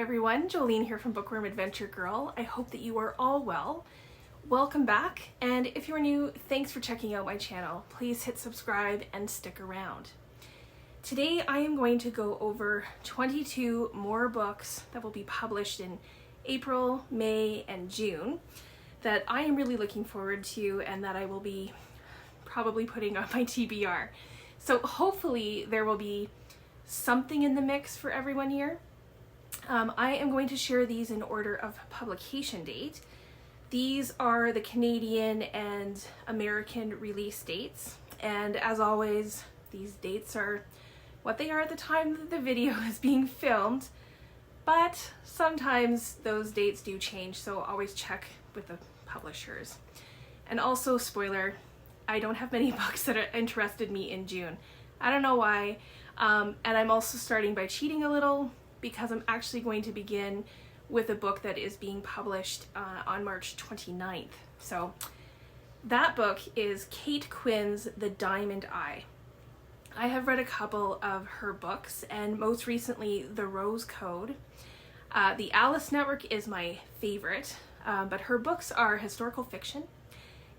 everyone, Jolene here from Bookworm Adventure Girl. I hope that you are all well. Welcome back, and if you're new, thanks for checking out my channel. Please hit subscribe and stick around. Today I am going to go over 22 more books that will be published in April, May, and June that I am really looking forward to and that I will be probably putting on my TBR. So hopefully there will be something in the mix for everyone here. I am going to share these in order of publication date. These are the Canadian and American release dates, and as always, these dates are what they are at the time that the video is being filmed, but sometimes those dates do change, so always check with the publishers. And also, spoiler, I don't have many books that interested me in June. I don't know why, and I'm also starting by cheating a little because I'm actually going to begin with a book that is being published on March 29th. So that book is Kate Quinn's The Diamond Eye. I have read a couple of her books, and most recently The Rose Code. The Alice Network is my favorite, but her books are historical fiction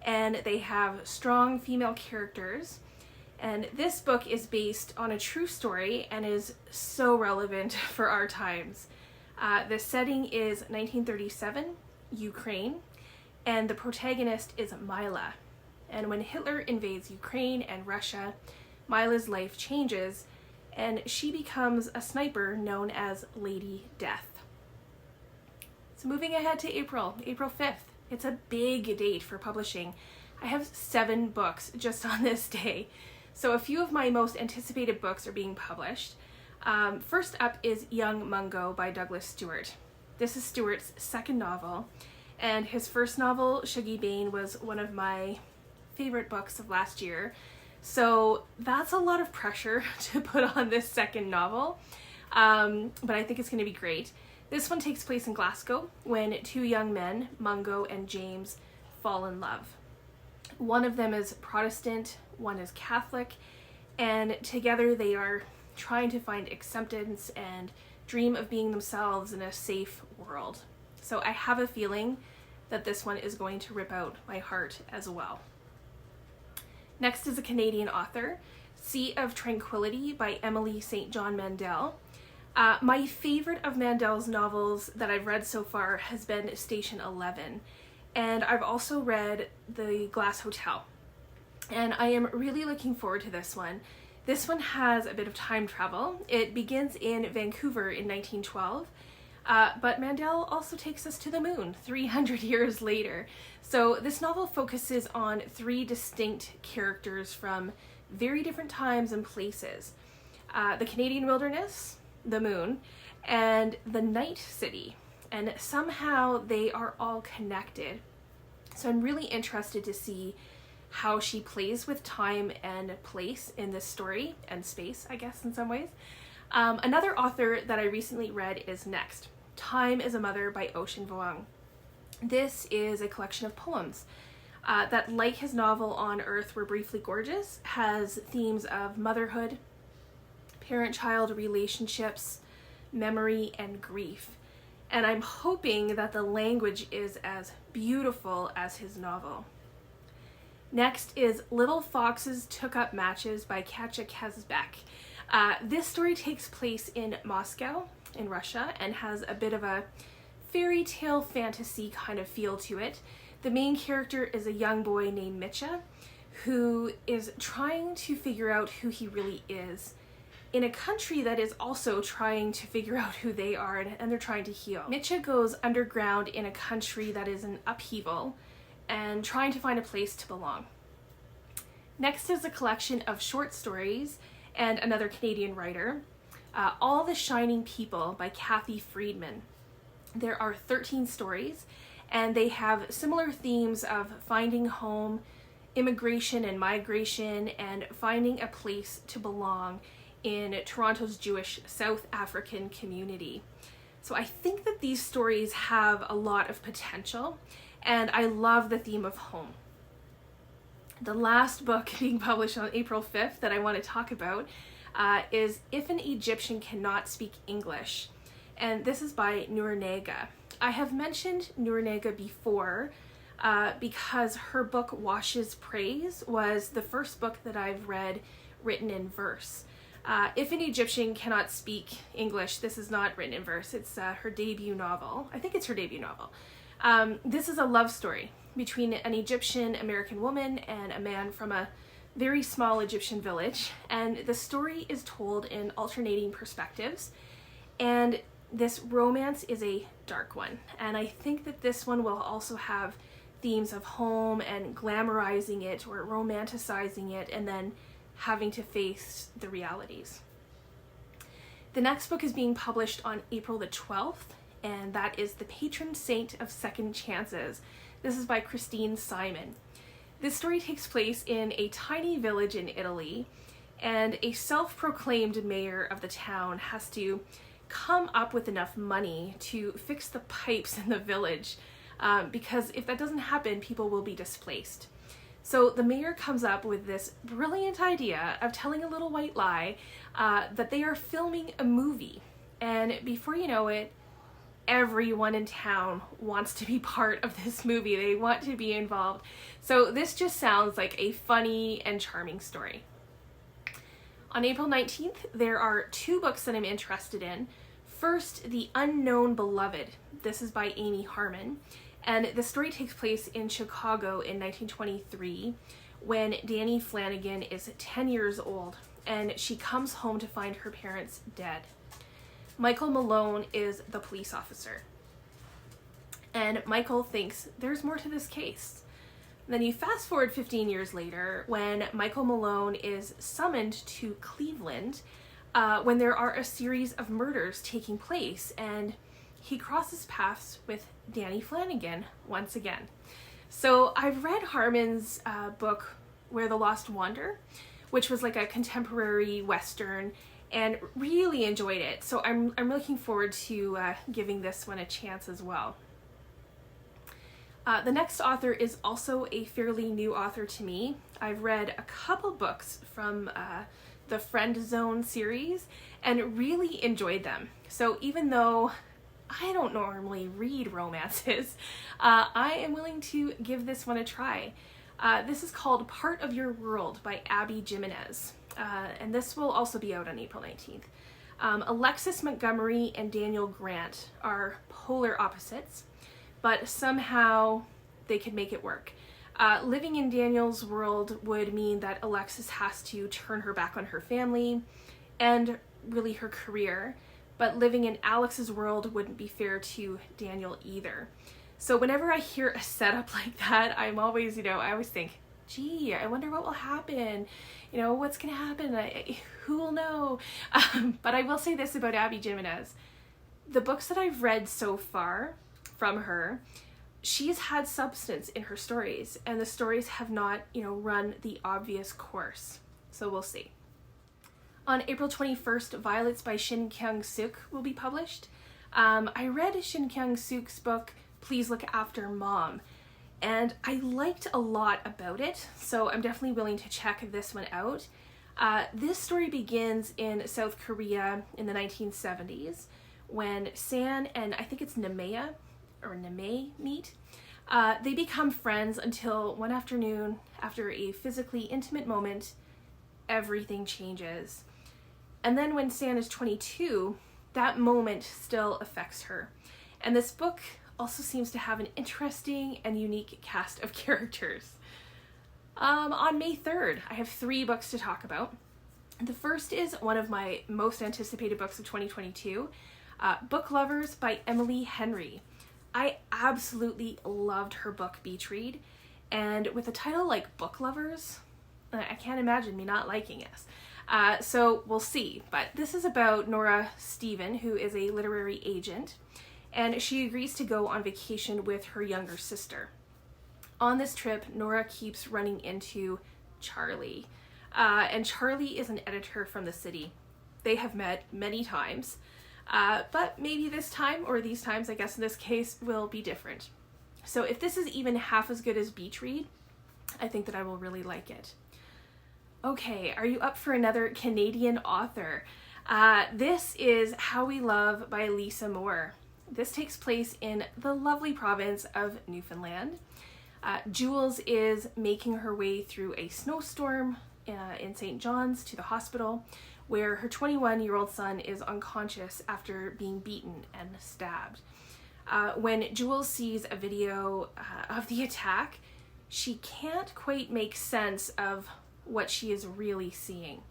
and they have strong female characters. And this book is based on a true story and is so relevant for our times. The setting is 1937, Ukraine, and the protagonist is Mila. And when Hitler invades Ukraine and Russia, Mila's life changes, and she becomes a sniper known as Lady Death. So moving ahead to April 5th. It's a big date for publishing. I have 7 books just on this day. So a few of my most anticipated books are being published. First up is Young Mungo by Douglas Stuart. This is Stuart's second novel, and his first novel, Shuggie Bain, was one of my favorite books of last year. So that's a lot of pressure to put on this second novel, but I think it's going to be great. This one takes place in Glasgow when 2 young men, Mungo and James, fall in love. One of them is Protestant, one is Catholic, and together they are trying to find acceptance and dream of being themselves in a safe world. So I have a feeling that this one is going to rip out my heart as well. Next is a Canadian author, Sea of Tranquility by Emily St. John Mandel. My favorite of Mandel's novels that I've read so far has been Station 11, and I've also read The Glass Hotel, and I am really looking forward to this one. This one has a bit of time travel. It begins in Vancouver in 1912, but Mandel also takes us to the moon 300 years later. So this novel focuses on 3 distinct characters from very different times and places. The Canadian wilderness, the moon, and the night city, and somehow they are all connected. So I'm really interested to see how she plays with time and place in this story, and space, I guess, in some ways. Another author that I recently read is Next, Time is a Mother by Ocean Vuong. This is a collection of poems that, like his novel On Earth We're Briefly Gorgeous, has themes of motherhood, parent-child relationships, memory, and grief. And I'm hoping that the language is as beautiful as his novel. Next is Little Foxes Took Up Matches by Katya Kazbek. This story takes place in Moscow, in Russia, and has a bit of a fairy tale fantasy kind of feel to it. The main character is a young boy named Mitya, who is trying to figure out who he really is in a country that is also trying to figure out who they are, and they're trying to heal. Mitya goes underground in a country that is in upheaval and trying to find a place to belong. Next is a collection of short stories and another Canadian writer, All the Shining People by Friedman. There are 13 stories, and they have similar themes of finding home, immigration and migration, and finding a place to belong in Toronto's Jewish South African community. So I think that these stories have a lot of potential, and I love the theme of home. The last book being published on April 5th that I want to talk about is If an Egyptian Cannot Speak English. and this is by Noor Naga. I have mentioned Noor Naga before because her book Wash's Praise was the first book that I've read written in verse. If an Egyptian cannot speak English, this is not written in verse. It's her debut novel. I think it's her debut novel. This is a love story between an Egyptian American woman and a man from a very small Egyptian village, and the story is told in alternating perspectives, and this romance is a dark one, and I think that this one will also have themes of home and glamorizing it or romanticizing it and then having to face the realities. The next book is being published on April the 12th, and that is The Patron Saint of Second Chances. This is by Christine Simon. This story takes place in a tiny village in Italy, and a self-proclaimed mayor of the town has to come up with enough money to fix the pipes in the village, because if that doesn't happen, people will be displaced. So the mayor comes up with this brilliant idea of telling a little white lie that they are filming a movie, and before you know it, everyone in town wants to be part of this movie. They want to be involved. So this just sounds like a funny and charming story. On April 19th, there are 2 books that I'm interested in. First, The Unknown Beloved. This is by Amy Harmon, and the story takes place in Chicago in 1923 when Danny Flanagan is 10 years old and she comes home to find her parents dead. Michael Malone is the police officer, and Michael thinks there's more to this case. Then you fast forward 15 years later when Michael Malone is summoned to Cleveland when there are a series of murders taking place, and he crosses paths with Danny Flanagan once again. So I've read Harmon's book Where the Lost Wander, which was like a contemporary Western, and really enjoyed it. So I'm looking forward to giving this one a chance as well. The next author is also a fairly new author to me. I've read a couple books from the Friend Zone series and really enjoyed them. So even though I don't normally read romances, I am willing to give this one a try. This is called Part of Your World by Abby Jiminez. And this will also be out on April 19th. Alexis Montgomery and Daniel Grant are polar opposites, but somehow they could make it work. Living in Daniel's world would mean that Alexis has to turn her back on her family and really her career, but living in Alex's world wouldn't be fair to Daniel either. So whenever I hear a setup like that, I'm always, I always think, gee, I wonder what will happen. What's going to happen? Who will know? But I will say this about Abby Jiminez. The books that I've read so far from her, she's had substance in her stories, and the stories have not, run the obvious course. So we'll see. On April 21st, Violets by Shin Kyung-Sook will be published. I read Shin Kyung-Sook's book, Please Look After Mom, and I liked a lot about it, so I'm definitely willing to check this one out. This story begins in South Korea in the 1970s when San and I think it's Namea meet. They become friends until one afternoon, after a physically intimate moment, everything changes. And then when San is 22, that moment still affects her. And this book also seems to have an interesting and unique cast of characters. On May 3rd, I have 3 books to talk about. The first is one of my most anticipated books of 2022, Book Lovers by Emily Henry. I absolutely loved her book Beach Read, and with a title like Book Lovers, I can't imagine me not liking it. So we'll see, but this is about Nora Stephen, who is a literary agent, and she agrees to go on vacation with her younger sister. On this trip, Nora keeps running into Charlie, and Charlie is an editor from the city. They have met many times, but maybe this time, or these times, I guess in this case, will be different. So if this is even half as good as Beach Read, I think that I will really like it. Okay, are you up for another Canadian author? This is How We Love by Lisa Moore. This takes place in the lovely province of Newfoundland. Jules is making her way through a snowstorm in St. John's to the hospital, where her 21-year-old son is unconscious after being beaten and stabbed. When Jules sees a video of the attack, she can't quite make sense of what she is really seeing.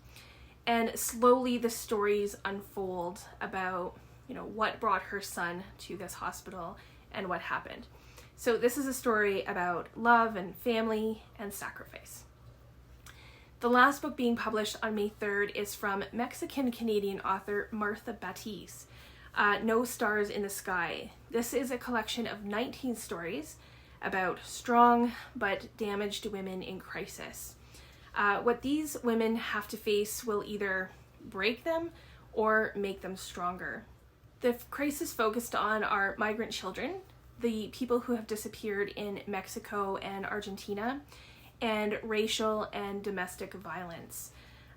And slowly the stories unfold about, what brought her son to this hospital and what happened. So this is a story about love and family and sacrifice. The last book being published on May 3rd is from Mexican-Canadian author Martha Batiz, No Stars in the Sky. This is a collection of 19 stories about strong but damaged women in crisis. What these women have to face will either break them or make them stronger. The crisis focused on are migrant children, the people who have disappeared in Mexico and Argentina, and racial and domestic violence.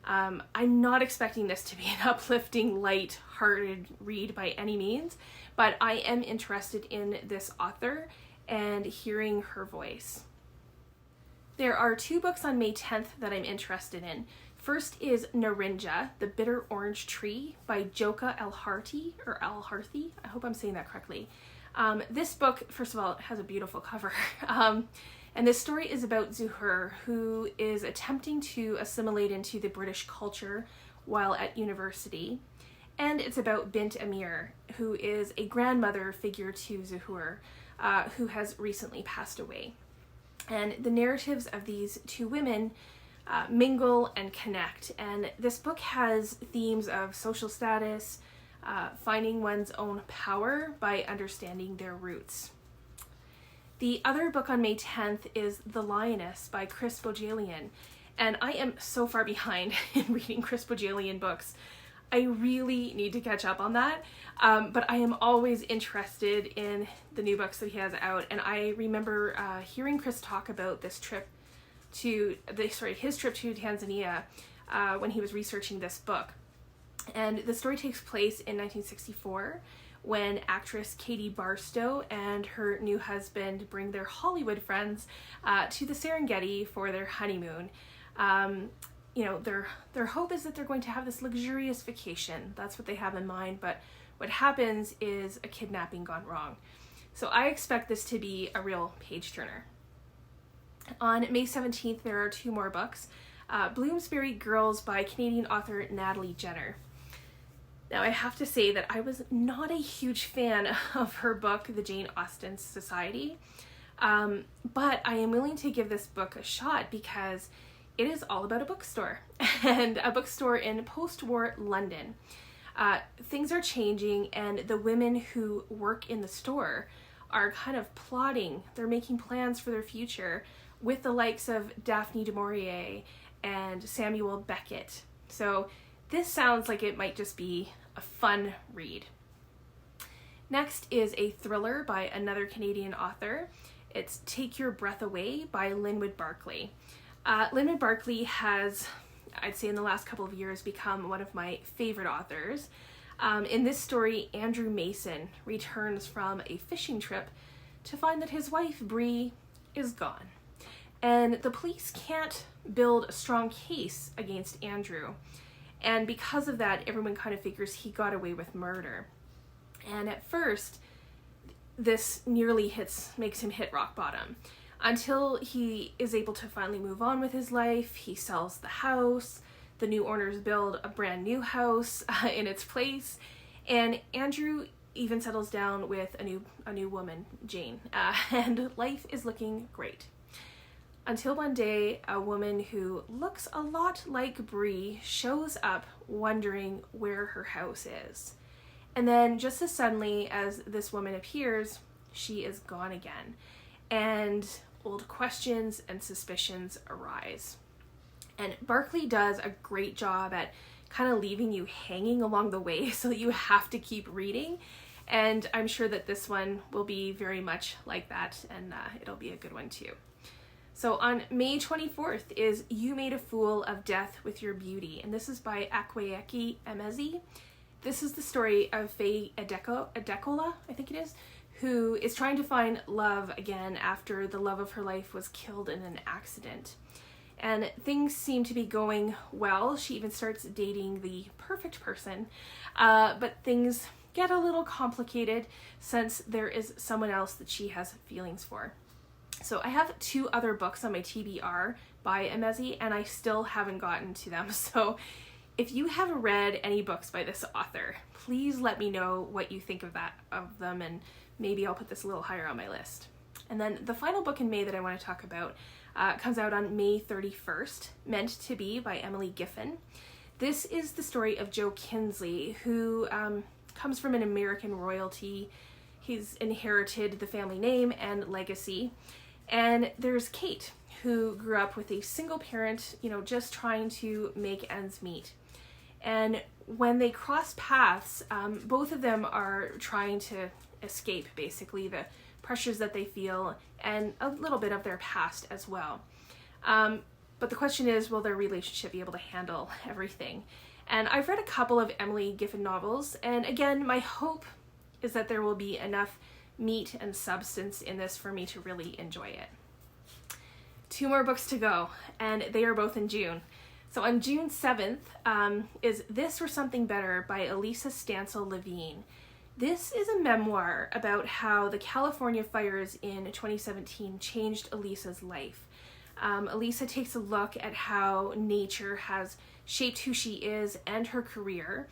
I'm not expecting this to be an uplifting, light-hearted read by any means, but I am interested in this author and hearing her voice. There are 2 books on May 10th that I'm interested in. First is Narinjah, The Bitter Orange Tree by Jokha Alharthi, I hope I'm saying that correctly. This book, first of all, has a beautiful cover. And this story is about Zuhur, who is attempting to assimilate into the British culture while at university. And it's about Bint Amir, who is a grandmother figure to Zuhur, who has recently passed away. And the narratives of these 2 women mingle and connect. And this book has themes of social status, finding one's own power by understanding their roots. The other book on May 10th is The Lioness by Bohjalian, and I am so far behind in reading Bohjalian books. I really need to catch up on that, but I am always interested in the new books that he has out, and I remember hearing Chris talk about his trip to Tanzania when he was researching this book. And the story takes place in 1964, when actress Katie Barstow and her new husband bring their Hollywood friends to the Serengeti for their honeymoon. Their hope is that they're going to have this luxurious vacation. That's what they have in mind, but what happens is a kidnapping gone wrong. So I expect this to be a real page-turner. On May 17th, there are 2 more books. Bloomsbury Girls by Canadian author Natalie Jenner. Now, I have to say that I was not a huge fan of her book, The Jane Austen Society, but I am willing to give this book a shot because it is all about a bookstore, and a bookstore in post-war London. Things are changing, and the women who work in the store are kind of plotting. They're making plans for their future with the likes of Daphne du Maurier and Samuel Beckett. So this sounds like it might just be a fun read. Next is a thriller by another Canadian author. It's Take Your Breath Away by Linwood Barclay. Linwood Barclay has, I'd say in the last couple of years, become one of my favorite authors. In this story, Andrew Mason returns from a fishing trip to find that his wife, Bree, is gone. And the police can't build a strong case against Andrew. And because of that, everyone kind of figures he got away with murder. And at first, this nearly makes him hit rock bottom. Until he is able to finally move on with his life, he sells the house, the new owners build a brand new house in its place, and Andrew even settles down with a new woman, Jane, and life is looking great. Until one day, a woman who looks a lot like Bree shows up wondering where her house is. And then just as suddenly as this woman appears, she is gone again. And old questions and suspicions arise. And Barclay does a great job at kind of leaving you hanging along the way so that you have to keep reading. And I'm sure that this one will be very much like that, and it'll be a good one too. So on May 24th is You Made a Fool of Death with Your Beauty, and this is by Akwaeke Emezi. This is the story of Faye Adekola, I think it is, who is trying to find love again after the love of her life was killed in an accident. And things seem to be going well. She even starts dating the perfect person, but things get a little complicated since there is someone else that she has feelings for. So I have 2 other books on my TBR by Emezi, and I still haven't gotten to them. So if you have read any books by this author, please let me know what you think of them, and maybe I'll put this a little higher on my list. And then the final book in May that I want to talk about comes out on May 31st, Meant to Be by Emily Giffen. This is the story of Joe Kinsley, who comes from an American royalty. He's inherited the family name and legacy. And there's Kate, who grew up with a single parent, just trying to make ends meet. And when they cross paths, both of them are trying to escape, basically, the pressures that they feel and a little bit of their past as well. But the question is, will their relationship be able to handle everything? And I've read a couple of Emily Giffen novels, and again, my hope is that there will be enough meat and substance in this for me to really enjoy it. 2 more books to go, and they are both in June. So on June 7th is This or Something Better by Elisa Stansel Levine. This is a memoir about how the California fires in 2017 changed Elisa's life. Elisa takes a look at how nature has shaped who she is and her career,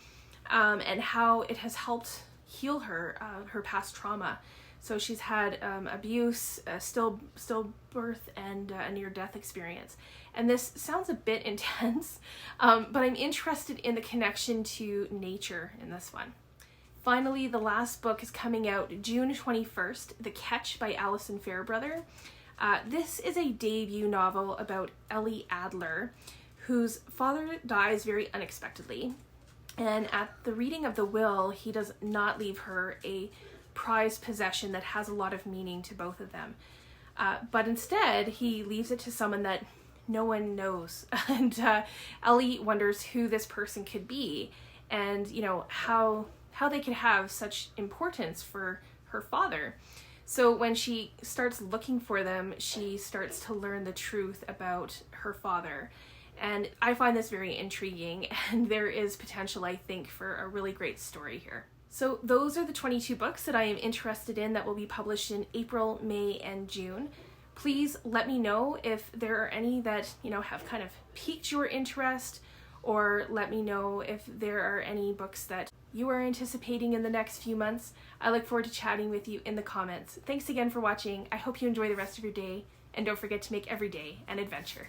and how it has helped heal her past trauma. So she's had abuse, stillbirth, and a near-death experience. And this sounds a bit intense, but I'm interested in the connection to nature in this one. Finally, the last book is coming out June 21st, The Catch by Alison Fairbrother. This is a debut novel about Ellie Adler, whose father dies very unexpectedly. And at the reading of the will, he does not leave her a prized possession that has a lot of meaning to both of them. But instead, he leaves it to someone that no one knows. And Ellie wonders who this person could be, and how they could have such importance for her father. So when she starts looking for them, she starts to learn the truth about her father. And I find this very intriguing, and there is potential, I think, for a really great story here. So those are the 22 books that I am interested in that will be published in April, May, and June. Please let me know if there are any that, have kind of piqued your interest, or let me know if there are any books that you are anticipating in the next few months. I look forward to chatting with you in the comments. Thanks again for watching. I hope you enjoy the rest of your day, and don't forget to make every day an adventure.